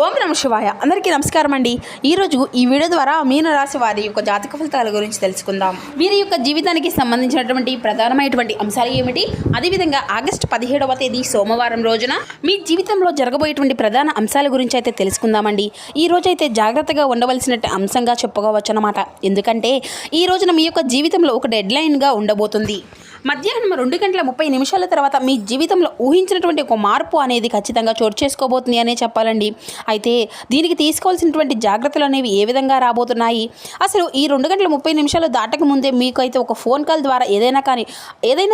ఓం నమ శివాయ. అందరికీ నమస్కారం అండి. ఈరోజు ఈ వీడియో ద్వారా మీనరాశి వారి యొక్క జాతక ఫలితాల గురించి తెలుసుకుందాం. వీరి యొక్క జీవితానికి సంబంధించినటువంటి ప్రధానమైనటువంటి అంశాలు ఏమిటి, అదేవిధంగా ఆగస్టు 17వ తేదీ సోమవారం రోజున మీ జీవితంలో జరగబోయేటువంటి ప్రధాన అంశాల గురించి అయితే తెలుసుకుందామండి. ఈ రోజు అయితే జాగ్రత్తగా ఉండవలసిన అంశంగా చెప్పుకోవచ్చు అన్నమాట. ఎందుకంటే ఈ రోజున మీ యొక్క జీవితంలో ఒక డెడ్ లైన్గా ఉండబోతుంది. మధ్యాహ్నం 2:30 తర్వాత మీ జీవితంలో ఊహించినటువంటి ఒక మార్పు అనేది ఖచ్చితంగా చోటు చేసుకోబోతుంది అనే చెప్పాలండి. అయితే దీనికి తీసుకోవాల్సినటువంటి జాగ్రత్తలు అనేవి ఏ విధంగా రాబోతున్నాయి, అసలు ఈ 2:30 దాటక ముందే మీకు అయితే ఒక ఫోన్ కాల్ ద్వారా ఏదైనా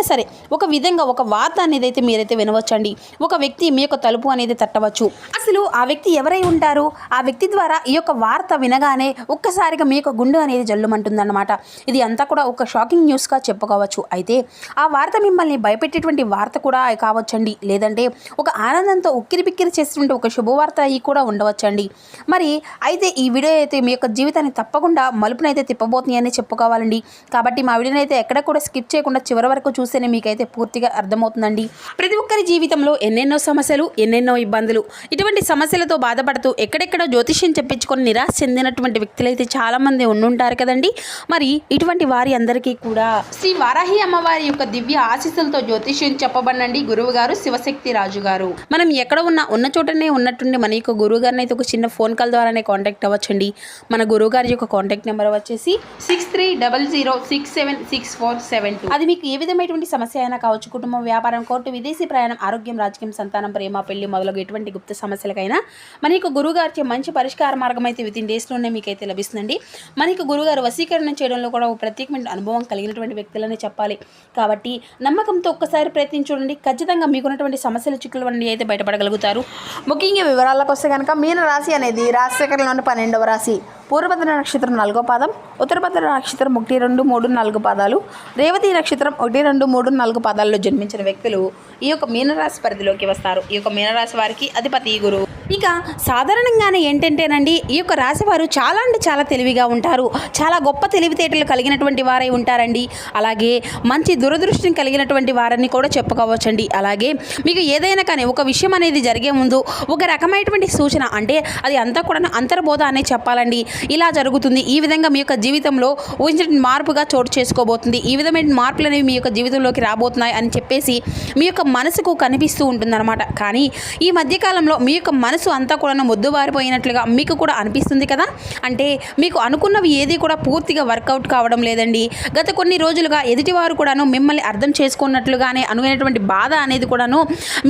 సరే ఒక విధంగా ఒక వార్త అనేది అయితే మీరైతే వినవచ్చండి. ఒక వ్యక్తి మీ యొక్క తలుపు అనేది తట్టవచ్చు. అసలు ఆ వ్యక్తి ఎవరై ఉంటారు, ఆ వ్యక్తి ద్వారా ఈ యొక్క వార్త వినగానే ఒక్కసారిగా మీ యొక్క గుండె అనేది జల్లుమంటుందన్నమాట. ఇది అంతా కూడా ఒక షాకింగ్ న్యూస్గా చెప్పుకోవచ్చు. అయితే ఆ వార్త మిమ్మల్ని భయపెట్టేటువంటి వార్త కూడా కావచ్చండి, లేదంటే ఒక ఆనందంతో ఉక్కిరిబిక్కిరి చేసినటువంటి ఒక శుభవార్త అయి కూడా ఉండవచ్చండి. మరి అయితే ఈ వీడియో అయితే మీ యొక్క జీవితాన్ని తప్పకుండా మలుపునైతే తిప్పబోతుంది అని చెప్పుకోవాలండి. కాబట్టి మా వీడియోని అయితే ఎక్కడ కూడా స్కిప్ చేయకుండా చివరి వరకు చూస్తేనే మీకైతే పూర్తిగా అర్థమవుతుందండి. ప్రతి ఒక్కరి జీవితంలో ఎన్నెన్నో సమస్యలు, ఎన్నెన్నో ఇబ్బందులు, ఇటువంటి సమస్యలతో బాధపడుతూ ఎక్కడెక్కడో జ్యోతిష్యం చెప్పించుకొని నిరాశ చెందినటువంటి వ్యక్తులైతే చాలామంది ఉండుంటారు కదండి. మరి ఇటువంటి వారి అందరికీ కూడా శ్రీ వారాహి అమ్మవారి యొక్క దివ్య ఆశీస్సులతో జ్యోతిష్యం చెప్పబడండి గురువు గారు శివశక్తి రాజు గారు. మనం ఎక్కడ ఉన్న చోటనే ఉన్నట్టుండి మన యొక్క గురువు గారిని అయితే ఒక చిన్న ఫోన్ కాల్ ద్వారానే కాంటాక్ట్ అవ్వచ్చండి. మన గురువు గారి యొక్క కాంటాక్ట్ నెంబర్ వచ్చేసి 6300676472. అది మీకు ఏ విధమైనటువంటి సమస్య అయినా కావచ్చు, కుటుంబం, వ్యాపారం, కోర్టు, విదేశీ ప్రయాణం, ఆరోగ్యం, రాజకీయం, సంతానం, ప్రేమ, పెళ్లి మొదలగు ఎటువంటి గుప్త సమస్యలకైనా మన యొక్క గురువు గారికి మంచి పరిష్కార మార్గం అయితే వితిన్ డేస్లోనే మీకైతే లభిస్తుందండి. మన యొక్క గురువు గారు వశీకరణ చేయడంలో కూడా ఒక ప్రత్యేకమైన అనుభవం కలిగినటువంటి వ్యక్తులనే చెప్పాలి. కాబట్టి నమ్మకంతో ఒక్కసారి ప్రయత్నించి చూడండి, ఖచ్చితంగా మీకున్నటువంటి సమస్యల చిక్కుల వంటి అయితే బయటపడగలుగుతారు. ముఖ్యంగా వివరాలకు వస్తే కనుక మీన రాశి అనేది రాశి చక్రంలోని 12వ రాశి. పూర్వభద్ర నక్షత్రం 4వ పాదం, ఉత్తరభద్ర నక్షత్రం 1, 2, 3, 4 పాదాలు, రేవతి నక్షత్రం 1, 2, 3, 4 పాదాల్లో జన్మించిన వ్యక్తులు ఈ యొక్క మీనరాశి పరిధిలోకి వస్తారు. ఈ యొక్క మీనరాశి వారికి అధిపతి గురువు. ఇక సాధారణంగానే ఏంటంటేనండి, ఈ యొక్క రాశి వారు చాలా అంటే చాలా తెలివిగా ఉంటారు. చాలా గొప్ప తెలివితేటలు కలిగినటువంటి వారై ఉంటారండి. అలాగే మంచి దురదృష్టిని కలిగినటువంటి వారని కూడా చెప్పుకోవచ్చండి. అలాగే మీకు ఏదైనా కానీ ఒక విషయం అనేది జరిగే ముందు ఒక రకమైనటువంటి సూచన, అంటే అది అంతా కూడా అంతర్బోధ అనే చెప్పాలండి. ఇలా జరుగుతుంది, ఈ విధంగా మీ యొక్క జీవితంలో ఊహించిన మార్పుగా చోటు చేసుకోబోతుంది, ఈ విధమైన మార్పులు అనేవి మీ యొక్క జీవితంలోకి రాబోతున్నాయి అని చెప్పేసి మీ యొక్క మనసుకు కనిపిస్తూ ఉంటుందన్నమాట. కానీ ఈ మధ్యకాలంలో మీ యొక్క మనసు అంతా కూడా మొద్దుబారిపోయినట్లుగా మీకు కూడా అనిపిస్తుంది కదా. అంటే మీకు అనుకున్నవి ఏది కూడా పూర్తిగా వర్కౌట్ కావడం లేదండి. గత కొన్ని రోజులుగా ఎదుటివారు కూడాను మిమ్మల్ని అర్థం చేసుకున్నట్లుగానే అనుకునేటువంటి బాధ అనేది కూడాను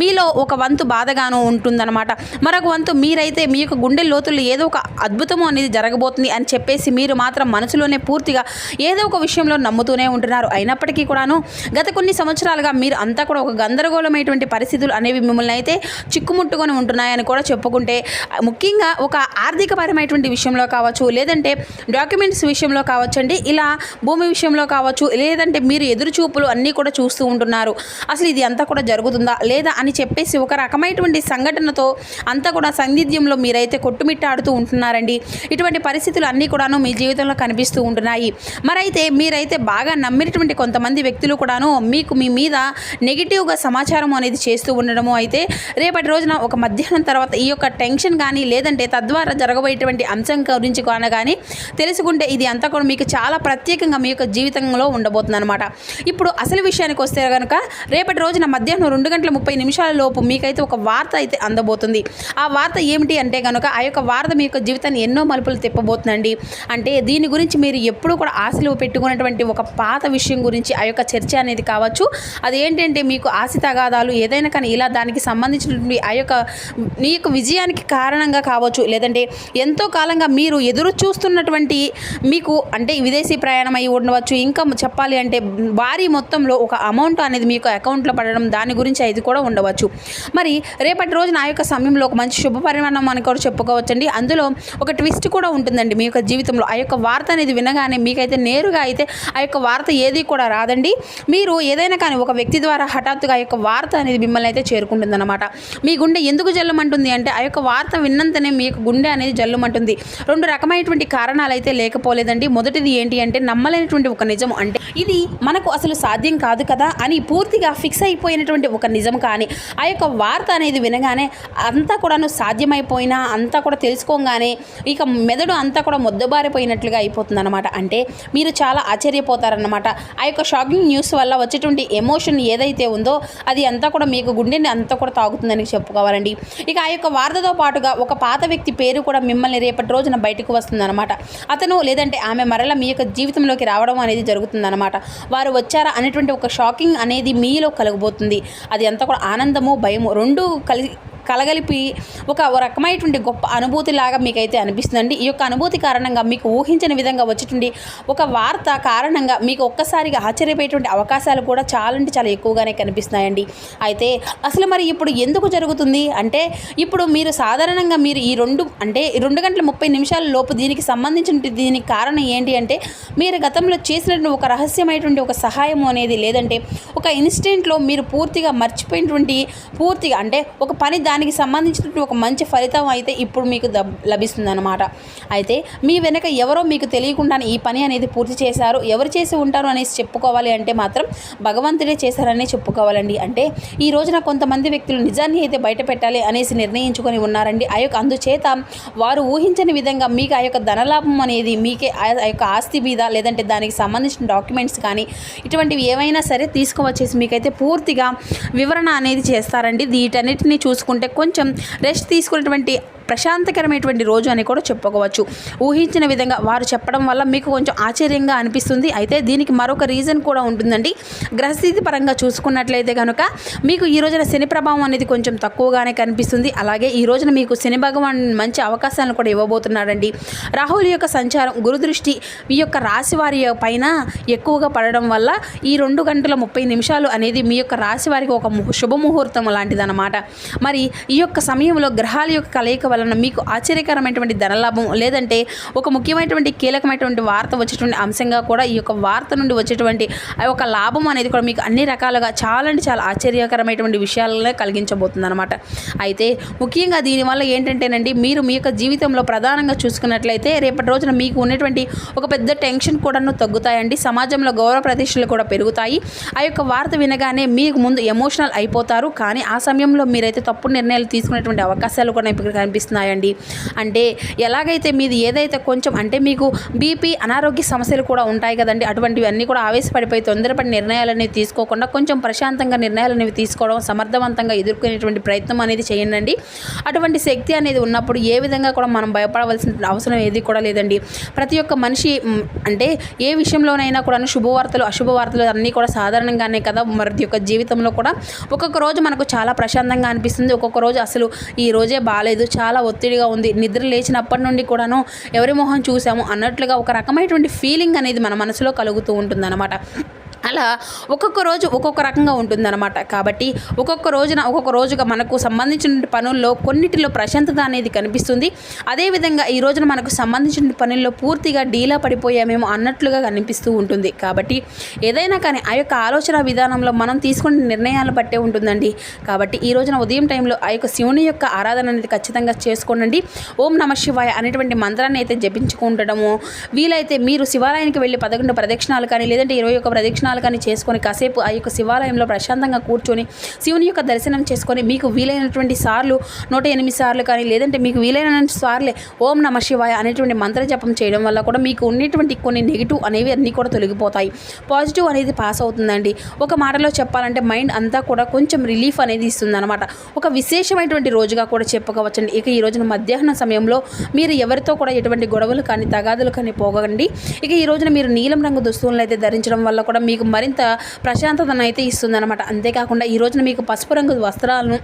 మీలో ఒక వంతు బాధగాను ఉంటుందన్నమాట. మరొక వంతు మీరైతే మీ యొక్క గుండె లోతుల్లో ఏదో ఒక అద్భుతము అనేది జరగబోతుంది అని చెప్పేసి మీరు మాత్రం మనసులోనే పూర్తిగా ఏదో ఒక విషయంలో నమ్ముతూనే ఉంటున్నారు. అయినప్పటికీ కూడాను గత కొన్ని సంవత్సరాలుగా మీరు అంతా కూడా ఒక గందరగోళమైనటువంటి పరిస్థితులు అనేవి మిమ్మల్ని అయితే చిక్కుముట్టుకొని ఉంటున్నాయని కూడా చెప్పుకుంటే, ముఖ్యంగా ఒక ఆర్థికపరమైనటువంటి విషయంలో కావచ్చు, లేదంటే డాక్యుమెంట్స్ విషయంలో కావచ్చండి, ఇలా భూమి విషయంలో కావచ్చు, లేదంటే మీరు ఎదురుచూపులు అన్నీ కూడా చూస్తూ ఉంటున్నారు. అసలు ఇది అంతా కూడా జరుగుతుందా లేదా అని చెప్పేసి ఒక రకమైనటువంటి సంఘటనతో అంతా కూడా సందిగ్ధంలో మీరైతే కొట్టుమిట్టాడుతూ ఉంటున్నారండి. ఇటువంటి పరిస్థితులు అన్నీ కూడాను మీ జీవితంలో కనిపిస్తూ ఉంటున్నాయి. మరైతే మీరైతే బాగా నమ్మినటువంటి కొంతమంది వ్యక్తులు కూడాను మీకు మీ మీద నెగిటివ్గా సమాచారం అనేది చేస్తూ ఉండడము అయితే రేపటి రోజున ఒక మధ్యాహ్నం తర్వాత ఈ యొక్క టెన్షన్ కానీ, లేదంటే తద్వారా జరగబోయేటువంటి అంశం గురించి కానీ తెలుసుకుంటే ఇది అంతా కూడా మీకు చాలా ప్రత్యేకంగా మీ యొక్క జీవితంలో ఉండబోతుంది అనమాట. ఇప్పుడు అసలు విషయానికి వస్తే కనుక రేపటి రోజున మధ్యాహ్నం 2:30 లోపు మీకైతే ఒక వార్త అయితే అందబోతుంది. ఆ వార్త ఏమిటి అంటే కనుక ఆ యొక్క వార్త మీ యొక్క జీవితాన్ని ఎన్నో మలుపులు తిప్పబోతుందండి. అంటే దీని గురించి మీరు ఎప్పుడూ కూడా ఆశలు పెట్టుకున్నటువంటి ఒక పాత విషయం గురించి ఆ యొక్క చర్చ అనేది కావచ్చు. అది ఏంటంటే మీకు ఆశ తగాదాలు ఏదైనా కానీ ఇలా దానికి సంబంధించినటువంటి ఆ యొక్క మీ యొక్క విజయానికి కారణంగా కావచ్చు, లేదంటే ఎంతో కాలంగా మీరు ఎదురు చూస్తున్నటువంటి మీకు అంటే విదేశీ ప్రయాణం అయి ఉండవచ్చు, ఇంకా చెప్పాలి అంటే భారీ మొత్తంలో ఒక అమౌంట్ అనేది మీకు అకౌంట్లో పడడం, దాని గురించి అది కూడా ఉండవచ్చు. మరి రేపటి రోజున ఆ యొక్క సమయంలో ఒక మంచి శుభ పరిమాణం అని కూడా చెప్పుకోవచ్చండి. అందులో ఒక ట్విస్ట్ కూడా ఉంటుందండి మీ యొక్క జీవితంలో. ఆ యొక్క వార్త అనేది వినగానే మీకైతే నేరుగా అయితే ఆ యొక్క వార్త ఏది కూడా రాదండి. మీరు ఏదైనా కానీ ఒక వ్యక్తి ద్వారా హఠాత్తుగా ఆ యొక్క వార్త అనేది మిమ్మల్ని అయితే చేరుకుంటుందన్నమాట. మీ గుండె ఎందుకు జల్లుమంటుంది అంటే ఆ యొక్క వార్త విన్నంతనే మీ యొక్క గుండె అనేది జల్లుమంటుంది. 2 రకమైనటువంటి కారణాలు అయితే లేకపోలేదండి. మొదటిది ఏంటి అంటే నమ్మలేనటువంటి ఒక నిజం, అంటే ఇది మనకు అసలు సాధ్యం కాదు కదా అని పూర్తిగా ఫిక్స్ అయిపోయినటువంటి ఒక నిజం. కానీ ఆ యొక్క వార్త అనేది వినగానే అంతా కూడాను సాధ్యమైపోయినా అంతా కూడా తెలుసుకోగానే ఇక మెదడు అంతా కూడా మొద్దబారిపోయినట్లుగా అయిపోతుంది అనమాట. అంటే మీరు చాలా ఆశ్చర్యపోతారన్నమాట. ఆ యొక్క షాకింగ్ న్యూస్ వల్ల వచ్చేటువంటి ఎమోషన్ ఏదైతే ఉందో అది అంతా కూడా మీకు గుండెని అంతా కూడా తాగుతుందని చెప్పుకోవాలండి. ఇక ఆ యొక్క వార్తతో పాటుగా ఒక పాత వ్యక్తి పేరు కూడా మిమ్మల్ని రేపటి రోజున బయటకు వస్తుందన్నమాట. అతను లేదంటే ఆమె మరలా మీ యొక్క జీవితంలోకి రావడం అనేది జరుగుతుందన్నమాట. వారు వచ్చారా అనేటువంటి ఒక షాకింగ్ అనేది మీలో కలగబోతుంది. అది అంతా కూడా ఆనందము భయము రెండూ కలగలిపి ఒక రకమైనటువంటి గొప్ప అనుభూతిలాగా మీకైతే అనిపిస్తుందండి. ఈ యొక్క అనుభూతి కారణంగా మీకు ఊహించని విధంగా వచ్చేటువంటి ఒక వార్త కారణంగా మీకు ఒక్కసారిగా ఆశ్చర్యపోయేటువంటి అవకాశాలు కూడా చాలా అంటే చాలా ఎక్కువగానే కనిపిస్తున్నాయండి. అయితే అసలు మరి ఇప్పుడు ఎందుకు జరుగుతుంది అంటే ఇప్పుడు మీరు సాధారణంగా మీరు ఈ 2 గంటల 30 నిమిషాల లోపు దీనికి సంబంధించిన దీనికి కారణం ఏంటి అంటే మీరు గతంలో చేసినటువంటి ఒక రహస్యమైనటువంటి ఒక సహాయం అనేది లేదంటే ఒక ఇన్స్టెంట్లో మీరు పూర్తిగా మర్చిపోయినటువంటి పూర్తిగా అంటే ఒక పని దానికి సంబంధించినటువంటి ఒక మంచి ఫలితం అయితే ఇప్పుడు మీకు లభిస్తుందన్నమాట. అయితే మీ వెనక ఎవరో మీకు తెలియకుండానే ఈ పని అనేది పూర్తి చేశారు. ఎవరు చేసి ఉంటారు అనేసి చెప్పుకోవాలి అంటే మాత్రం భగవంతుడే చేశారనే చెప్పుకోవాలండి. అంటే ఈ రోజున కొంతమంది వ్యక్తులు నిజాన్ని అయితే బయట పెట్టాలి అనేసి నిర్ణయించుకొని ఉన్నారండి. ఆ యొక్క అందుచేత వారు ఊహించని విధంగా మీకు ఆ యొక్క ధనలాభం అనేది మీకే ఆ యొక్క ఆస్తి మీద లేదంటే దానికి సంబంధించిన డాక్యుమెంట్స్ కానీ ఇటువంటివి ఏవైనా సరే తీసుకువచ్చేసి మీకైతే పూర్తిగా వివరణ అనేది చేస్తారండి. వీటన్నిటిని చూసుకుంటే కొంచెం రెస్ట్ తీసుకునేటువంటి ప్రశాంతకరమైనటువంటి రోజు అని కూడా చెప్పుకోవచ్చు. ఊహించిన విధంగా వారు చెప్పడం వల్ల మీకు కొంచెం ఆశ్చర్యంగా అనిపిస్తుంది. అయితే దీనికి మరొక రీజన్ కూడా ఉంటుందండి. గ్రహస్థితి పరంగా చూసుకున్నట్లయితే కనుక మీకు ఈ రోజున శని ప్రభావం అనేది కొంచెం తక్కువగానే కనిపిస్తుంది. అలాగే ఈ రోజున మీకు శని భగవాన్ మంచి అవకాశాలను కూడా ఇవ్వబోతున్నాడండి. రాహుల్ యొక్క సంచారం గురు దృష్టి ఈ యొక్క రాశి వారి పైన ఎక్కువగా పడడం వల్ల ఈ 2 గంటల 30 నిమిషాలు అనేది మీ యొక్క రాశి వారికి ఒక శుభముహూర్తం లాంటిదన్నమాట. మరి ఈ యొక్క సమయంలో గ్రహాల యొక్క కలయిక వలన మీకు ఆశ్చర్యకరమైనటువంటి ధనలాభం లేదంటే ఒక ముఖ్యమైనటువంటి కీలకమైనటువంటి వార్త వచ్చేటువంటి అంశంగా కూడా ఈ యొక్క వార్త నుండి వచ్చేటువంటి ఒక లాభం అనేది కూడా మీకు అన్ని రకాలుగా చాలా అంటే చాలా ఆశ్చర్యకరమైనటువంటి విషయాలనే కలిగించబోతుంది అనమాట. అయితే ముఖ్యంగా దీనివల్ల ఏంటంటేనండి మీరు మీ యొక్క జీవితంలో ప్రధానంగా చూసుకున్నట్లయితే రేపటి రోజున మీకు ఉన్నటువంటి ఒక పెద్ద టెన్షన్ కూడాను తగ్గుతాయండి. సమాజంలో గౌరవ ప్రతిష్టలు కూడా పెరుగుతాయి. ఆ యొక్క వార్త వినగానే మీకు ముందు ఎమోషనల్ అయిపోతారు. కానీ ఆ సమయంలో మీరైతే తప్పుడు నిర్ణయాలు తీసుకునేటువంటి అవకాశాలు కూడా ఇప్పుడు కనిపిస్తున్నాయండి. అంటే ఎలాగైతే మీది ఏదైతే కొంచెం అంటే మీకు బీపీ అనారోగ్య సమస్యలు కూడా ఉంటాయి కదండి. అటువంటివి అన్నీ కూడా ఆవేశపడిపోయి తొందరపడి నిర్ణయాలు అనేవి తీసుకోకుండా కొంచెం ప్రశాంతంగా నిర్ణయాలు అనేవి తీసుకోవడం సమర్థవంతంగా ఎదుర్కొనేటువంటి ప్రయత్నం అనేది చేయండి. అటువంటి శక్తి అనేది ఉన్నప్పుడు ఏ విధంగా కూడా మనం భయపడవలసిన అవసరం ఏది కూడా లేదండి. ప్రతి ఒక్క మనిషి అంటే ఏ విషయంలోనైనా కూడా శుభవార్తలు అశుభవార్తలు అన్నీ కూడా సాధారణంగానే కదా. మరి యొక్క జీవితంలో కూడా ఒక్కొక్క రోజు మనకు చాలా ప్రశాంతంగా అనిపిస్తుంది. ఒక్కొక్క రోజు అసలు ఈ రోజే బాగాలేదు, చాలా ఒత్తిడిగా ఉంది, నిద్ర లేచినప్పటి నుండి కూడాను ఎవరి మొహం చూసాము అన్నట్లుగా ఒక రకమైనటువంటి ఫీలింగ్ అనేది మన మనసులో కలుగుతూ ఉంటుందన్నమాట. అలా ఒక్కొక్క రోజు ఒక్కొక్క రకంగా ఉంటుందన్నమాట. కాబట్టి ఒక్కొక్క రోజుగా మనకు సంబంధించిన పనుల్లో కొన్నిటిలో ప్రశాంతత అనేది కనిపిస్తుంది. అదేవిధంగా ఈ రోజున మనకు సంబంధించిన పనుల్లో పూర్తిగా డీలా పడిపోయామేమో అన్నట్లుగా కనిపిస్తూ ఉంటుంది. కాబట్టి ఏదైనా కానీ ఆ యొక్క ఆలోచన విధానంలో మనం తీసుకునే నిర్ణయాలు బట్టే ఉంటుందండి. కాబట్టి ఈ రోజున ఉదయం టైంలో ఆ యొక్క శివుని యొక్క ఆరాధన అనేది ఖచ్చితంగా చేసుకోండి. ఓం నమ శివాయ అనేటువంటి మంత్రాన్ని అయితే జపించుకుంటడము వీలైతే మీరు శివాలయానికి వెళ్ళి 11 ప్రదక్షిణాలు కానీ లేదంటే 21 ప్రదక్షిణాలు కానీ చేసుకొని కాసేపు ఆ యొక్క శివాలయంలో ప్రశాంతంగా కూర్చొని శివుని యొక్క దర్శనం చేసుకొని మీకు వీలైనటువంటి సార్లు 108 సార్లు కానీ లేదంటే మీకు వీలైన సార్లే ఓం నమ శివాయ అనేటువంటి మంత్ర జపం చేయడం వల్ల కూడా మీకు ఉన్నటువంటి కొన్ని నెగిటివ్ అనేవి అన్నీ కూడా తొలగిపోతాయి. పాజిటివ్ అనేది పాస్ అవుతుందండి. ఒక మాటలో చెప్పాలంటే మైండ్ అంతా కూడా కొంచెం రిలీఫ్ అనేది ఇస్తుంది అనమాట. ఒక విశేషమైనటువంటి రోజుగా కూడా చెప్పుకోవచ్చండి. ఇక ఈ రోజున మధ్యాహ్నం సమయంలో మీరు ఎవరితో కూడా ఎటువంటి గొడవలు కానీ తగాదులు కానీ పోగండి. ఇక ఈ రోజున మీరు నీలం రంగు దుస్తువులను అయితే ధరించడం వల్ల కూడా మీకు మరింత ప్రశాంతతను అయితే ఇస్తుందన్నమాట. అంతేకాకుండా ఈ రోజున మీకు పసుపు రంగు వస్త్రాలను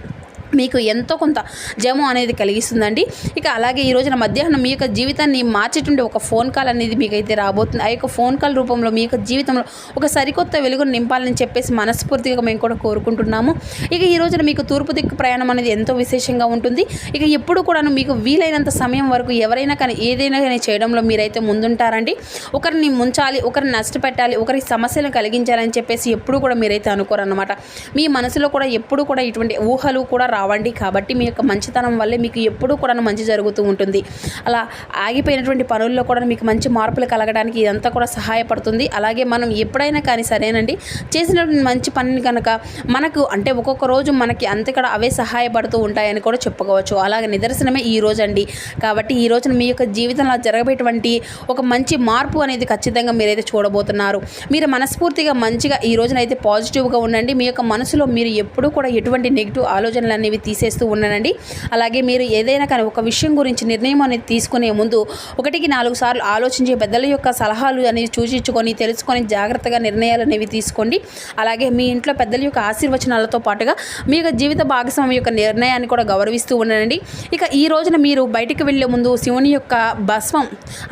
మీకు ఎంతో కొంత జము అనేది కలిగిస్తుందండి. ఇక అలాగే ఈ రోజున మధ్యాహ్నం మీ యొక్క జీవితాన్ని మార్చేటువంటి ఒక ఫోన్ కాల్ అనేది మీకైతే రాబోతుంది. ఆ యొక్క ఫోన్ కాల్ రూపంలో మీ యొక్క జీవితంలో ఒక సరికొత్త వెలుగును నింపాలని చెప్పేసి మనస్ఫూర్తిగా మేము కూడా కోరుకుంటున్నాము. ఇక ఈ రోజున మీకు తూర్పు దిక్కు ప్రయాణం అనేది ఎంతో విశేషంగా ఉంటుంది. ఇక ఎప్పుడు కూడాను మీకు వీలైనంత సమయం వరకు ఎవరైనా కానీ ఏదైనా కానీ చేయడంలో మీరైతే ముందుంటారండి. ఒకరిని ముంచాలి, ఒకరిని నష్టపెట్టాలి, ఒకరికి సమస్యలను కలిగించాలని చెప్పేసి ఎప్పుడు కూడా మీరైతే అనుకోరన్నమాట. మీ మనసులో కూడా ఎప్పుడు కూడా ఇటువంటి ఊహలు కూడా రావండి. కాబట్టి మీ యొక్క మంచితనం వల్లే మీకు ఎప్పుడూ కూడా మంచి జరుగుతూ ఉంటుంది. అలా ఆగిపోయినటువంటి పనుల్లో కూడా మీకు మంచి మార్పులు కలగడానికి ఇదంతా కూడా సహాయపడుతుంది. అలాగే మనం ఎప్పుడైనా కానీ సరేనండి చేసినటువంటి మంచి పనిని కనుక మనకు అంటే ఒక్కొక్క రోజు మనకి అంతకడ అవే సహాయపడుతూ ఉంటాయని కూడా చెప్పుకోవచ్చు. అలాగే నిదర్శనమే ఈ రోజు అండి. కాబట్టి ఈ రోజున మీ యొక్క జీవితంలో జరగబోయేటువంటి ఒక మంచి మార్పు అనేది ఖచ్చితంగా మీరైతే చూడబోతున్నారు. మీరు మనస్ఫూర్తిగా మంచిగా ఈ రోజునైతే పాజిటివ్గా ఉండండి. మీ యొక్క మనసులో మీరు ఎప్పుడూ కూడా ఎటువంటి నెగిటివ్ ఆలోచనలు అనేవి తీసేస్తూ ఉన్నానండి. అలాగే మీరు ఏదైనా కానీ ఒక విషయం గురించి నిర్ణయం అనేది తీసుకునే ముందు 1-4 సార్లు ఆలోచించి పెద్దల యొక్క సలహాలు అనేవి సూచించుకొని తెలుసుకొని జాగ్రత్తగా నిర్ణయాలు అనేవి తీసుకోండి. అలాగే మీ ఇంట్లో పెద్దల యొక్క ఆశీర్వచనాలతో పాటుగా మీ యొక్క జీవిత భాగస్వామి యొక్క నిర్ణయాన్ని కూడా గౌరవిస్తూ ఉండండి. ఇక ఈ రోజున మీరు బయటికి వెళ్ళే ముందు శివుని యొక్క భస్మం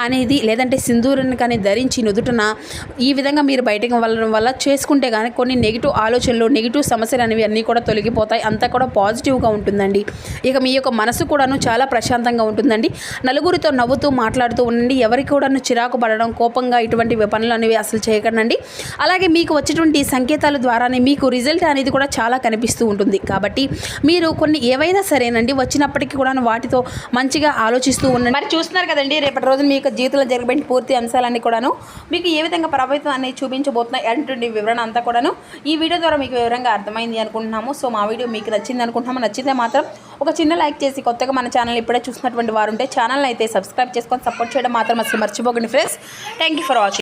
అనేది లేదంటే సింధూరాన్ని కానీ ధరించి నుదుటన ఈ విధంగా మీరు బయటకు వెళ్ళడం వల్ల చేసుకుంటే కానీ కొన్ని నెగిటివ్ ఆలోచనలు నెగిటివ్ సమస్యలు అనేవి అన్నీ కూడా తొలగిపోతాయి. అంతా కూడా పాజిటివ్గా ఉంటుందండి. ఇక మీ యొక్క మనసు కూడాను చాలా ప్రశాంతంగా ఉంటుందండి. నలుగురితో నవ్వుతూ మాట్లాడుతూ ఉండండి. ఎవరికి కూడాను చిరాకు పడడం కోపంగా ఇటువంటి పనులు అనేవి అసలు చేయకండి. అలాగే మీకు వచ్చేటువంటి సంకేతాల ద్వారానే మీకు రిజల్ట్ అనేది కూడా చాలా కనిపిస్తూ ఉంటుంది. కాబట్టి మీరు కొన్ని ఏవైనా సరేనండి వచ్చినప్పటికీ కూడా వాటితో మంచిగా ఆలోచిస్తూ ఉండండి. మరి చూస్తున్నారు కదండి రేపటి రోజున మీ యొక్క జీవితంలో జరిగిన పూర్తి అంశాలన్నీ కూడాను మీకు ఏ విధంగా ప్రభావితం అనేది చూపించబోతున్నాయి అటువంటి వివరణ అంతా కూడాను ఈ వీడియో ద్వారా మీకు వివరంగా అర్థమైంది అనుకుంటున్నాము. సో మా వీడియో మీకు నచ్చింది అనుకుంటున్నాము. నచ్చితే మాత్రం ఒక చిన్న లైక్ చేసి కొత్తగా మన ఛానల్ ఇప్పుడే చూసినటువంటి వారు ఉంటే ఛానల్ అయితే సబ్స్క్రైబ్ చేసుకొని సపోర్ట్ చేయడం మాత్రం అసలు మర్చిపోకండి friends. Thank you for watching.